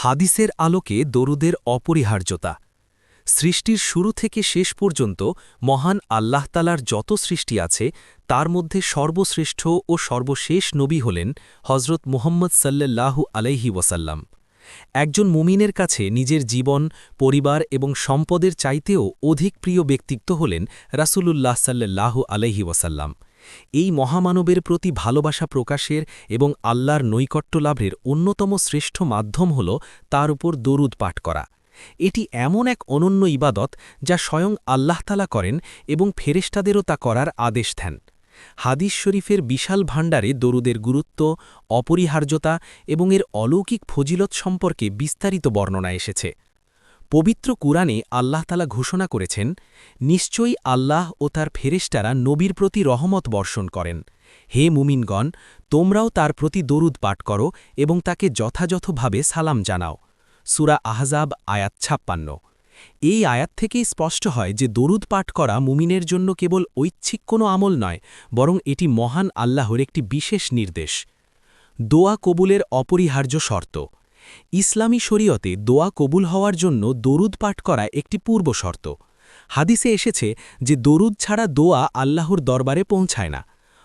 হাদিসের আলোকে দরুদের অপরিহার্যতা। সৃষ্টির শুরু থেকে শেষ পর্যন্ত মহান আল্লাহ তাআলার যত সৃষ্টি আছে তার মধ্যে সর্বশ্রেষ্ঠ ও সর্বশেষ নবী হলেন হজরত মুহাম্মদ সাল্লাল্লাহু আলাইহি ওয়াসাল্লাম। একজন মুমিনের কাছে নিজের জীবন, পরিবার এবং সম্পদের চাইতেও অধিক প্রিয় ব্যক্তিত্ব হলেন রাসূলুল্লাহ সাল্লাল্লাহু আলাইহি ওয়াসাল্লাম। এই মহামানবের প্রতি ভালোবাসা প্রকাশের এবং আল্লাহর নৈকট্য লাভের অন্যতম শ্রেষ্ঠ মাধ্যম হল তার উপর দরুদ পাঠ করা। এটি এমন এক অনন্য ইবাদত যা স্বয়ং আল্লাহ তাআলা করেন এবং ফেরেশতাদেরও তা করার আদেশ দেন। হাদিস শরীফের বিশাল ভাণ্ডারে দরুদের গুরুত্ব, অপরিহার্যতা এবং এর অলৌকিক ফজিলত সম্পর্কে বিস্তারিত বর্ণনা এসেছে। পবিত্র কুরআনে আল্লাহ তাআলা ঘোষণা করেছেন, নিশ্চয়ই আল্লাহ ও তার ফেরেশতারা নবীর প্রতি রহমত বর্ষণ করেন। হে মুমিনগণ, তোমরাও তার প্রতি দরুদ পাঠ করো এবং তাকে যথাযথভাবে সালাম জানাও। সূরা আহজাব আয়াত ৫৬। এই আয়াত থেকেই স্পষ্ট হয় যে দরুদ পাঠ করা মুমিনের জন্য কেবল ঐচ্ছিক কোনো আমল নয়, বরং এটি মহান আল্লাহর একটি বিশেষ নির্দেশ। দোয়া কবুলের অপরিহার্য শর্ত। ইসলামী শরীয়তে দোয়া কবুল হওয়ার জন্য দরুদ পাঠ করা একটি পূর্ব শর্ত। হাদিসে এসেছে যে দরুদ ছাড়া দোয়া আল্লাহর দরবারে পৌঁছায় না।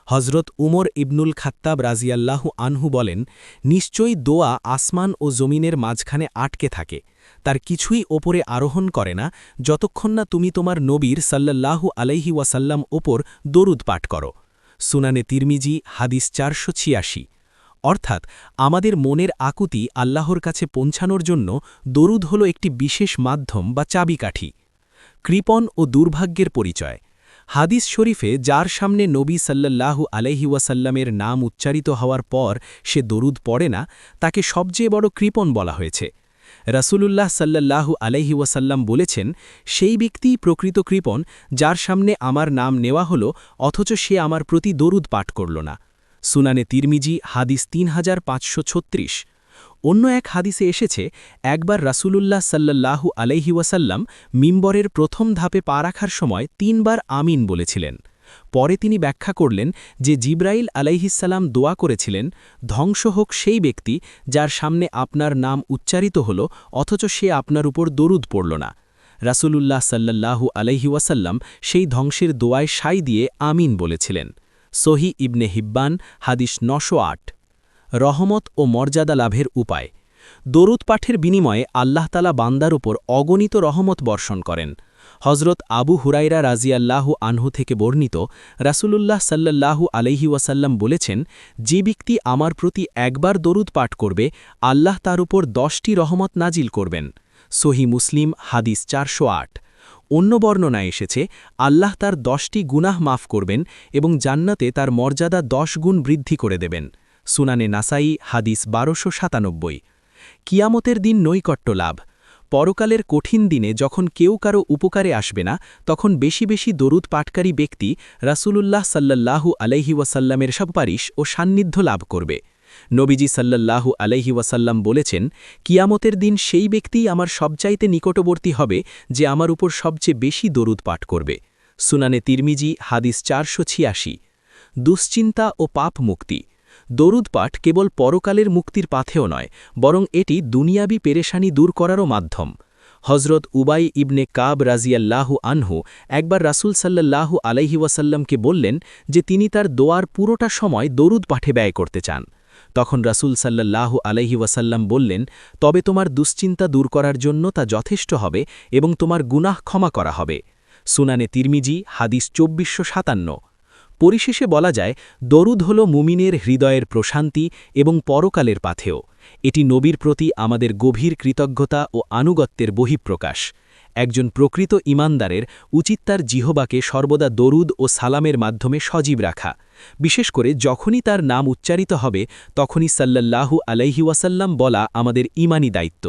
হজরত উমর ইবনুল খাত্তাব রাজিয়াল্লাহু আনহু বলেন, নিশ্চয়ই দোয়া আসমান ও জমিনের মাঝখানে আটকে থাকে, তার কিছুই ওপরে আরোহণ করে না যতক্ষণ না তুমি তোমার নবীর সাল্লাল্লাহু আলাইহি ওয়াসাল্লাম ওপর দরুদ পাঠ করো। সুনানে তিরমিজি হাদিস ৪৮৬। অর্থাৎ আমাদের মনের আকুতি আল্লাহর কাছে পৌঁছানোর জন্য দরুদ হল একটি বিশেষ মাধ্যম বা চাবিকাঠি। কৃপণ ও দুর্ভাগ্যের পরিচয়। হাদিস শরীফে যার সামনে নবী সাল্লাল্লাহু আলাইহি ওয়াসাল্লামের নাম উচ্চারিত হওয়ার পর সে দরুদ পড়ে না, তাকে সবচেয়ে বড় কৃপণ বলা হয়েছে। রাসূলুল্লাহ সাল্লাল্লাহু আলাইহি ওয়াসাল্লাম বলেছেন, সেই ব্যক্তিই প্রকৃত কৃপণ যার সামনে আমার নাম নেওয়া হল অথচ সে আমার প্রতি দরুদ পাঠ করল না। সুনানে তিরমিজি হাদিস ৩৫৩৬। অন্য এক হাদিসে এসেছে, একবার রাসূলুল্লাহ সাল্লাল্লাহু আলাইহি ওয়াসাল্লাম মিম্বরের প্রথম ধাপে পা রাখার সময় ৩ বার আমিন বলেছিলেন। পরে তিনি ব্যাখ্যা করলেন যে জিবরাইল আলাইহিসসালাম দোয়া করেছিলেন, ধ্বংস হোক সেই ব্যক্তি যার সামনে আপনার নাম উচ্চারিত হল অথচ সে আপনার উপর দরুদ পড়ল না। রাসূলুল্লাহ সাল্লাল্লাহু আলাইহি ওয়াসাল্লাম সেই ধ্বংসের দোয়ায় সাই দিয়ে আমিন বলেছিলেন। সহি ইবনে হিব্বান হাদিস ৯০৮। রহমত ও মর্যাদা লাভের উপায়। দরুদ পাঠের বিনিময়ে আল্লাহ তাআলা বান্দার উপর অগণিত রহমত বর্ষণ করেন। হজরত আবু হুরাইরা রাজিয়াল্লাহু আনহু থেকে বর্ণিত, রাসূলুল্লাহ সাল্লাল্লাহু আলাইহি ওয়াসাল্লাম বলেছেন, যে ব্যক্তি আমার প্রতি একবার দরুদ পাঠ করবে আল্লাহ তার উপর ১০টি রহমত নাজিল করবেন। সহি মুসলিম হাদিস ৪০৮। অন্য বর্ণনায় এসেছে, আল্লাহ তার ১০টি গুনাহ মাফ করবেন এবং জান্নাতে তার মর্যাদা ১০ গুণ বৃদ্ধি করে দেবেন। সুনানে নাসাই হাদিস ১২৯৭। কিয়ামতের দিন নৈকট্য লাভ। পরকালের কঠিন দিনে যখন কেউ কারো উপকারে আসবে না, তখন বেশি বেশি দরুদ পাঠকারী ব্যক্তি রাসূলুল্লাহ সাল্লাল্লাহু আলাইহি ওয়াসাল্লামের সুপারিশ ও সান্নিধ্য লাভ করবে। নবীজি সাল্লাল্লাহু আলাইহি ওয়াসাল্লাম বলেছেন, কিয়ামতের দিন সেই ব্যক্তিই আমার সবচাইতে নিকটবর্তী হবে যে আমার উপর সবচেয়ে বেশি দরুদ পাঠ করবে। সুনানে তিরমিজি হাদিস ৪৮৬। দুশ্চিন্তা ও পাপ মুক্তি। দরুদ পাঠ কেবল পরকালের মুক্তির পাথেও নয়, বরং এটি দুনিয়াবি পেরেশানি দূর করারও মাধ্যম। হজরত উবাই ইবনে কাব রাজিয়াল্লাহু আনহু একবার রাসূল সাল্লাল্লাহু আলাইহি ওয়াসাল্লামকে বললেন যে তিনি তার দোয়ার পুরোটা সময় দরুদ পাঠে ব্যয় করতে চান। তখন রাসূল সাল্লাল্লাহু আলাইহি ওয়াসাল্লাম বললেন, তবে তোমার দুশ্চিন্তা দূর করার জন্য তা যথেষ্ট হবে এবং তোমার গুনাহ ক্ষমা করা হবে। সুনানে তিরমিজি হাদিস ২৪৫৭। পরিশেষে বলা যায়, দরুদ হল মুমিনের হৃদয়ের প্রশান্তি এবং পরকালের পাথেয়। এটি নবীর প্রতি আমাদের গভীর কৃতজ্ঞতা ও আনুগত্যের বহিঃপ্রকাশ। একজন প্রকৃত ঈমানদারের উচিত তার জিহবাকে সর্বদা দরুদ ও সালামের মাধ্যমে সজীব রাখা। বিশেষ করে যখনই তার নাম উচ্চারিত হবে তখনই সাল্লাল্লাহু আলাইহি ওয়াসাল্লাম বলা আমাদের ঈমানী দায়িত্ব।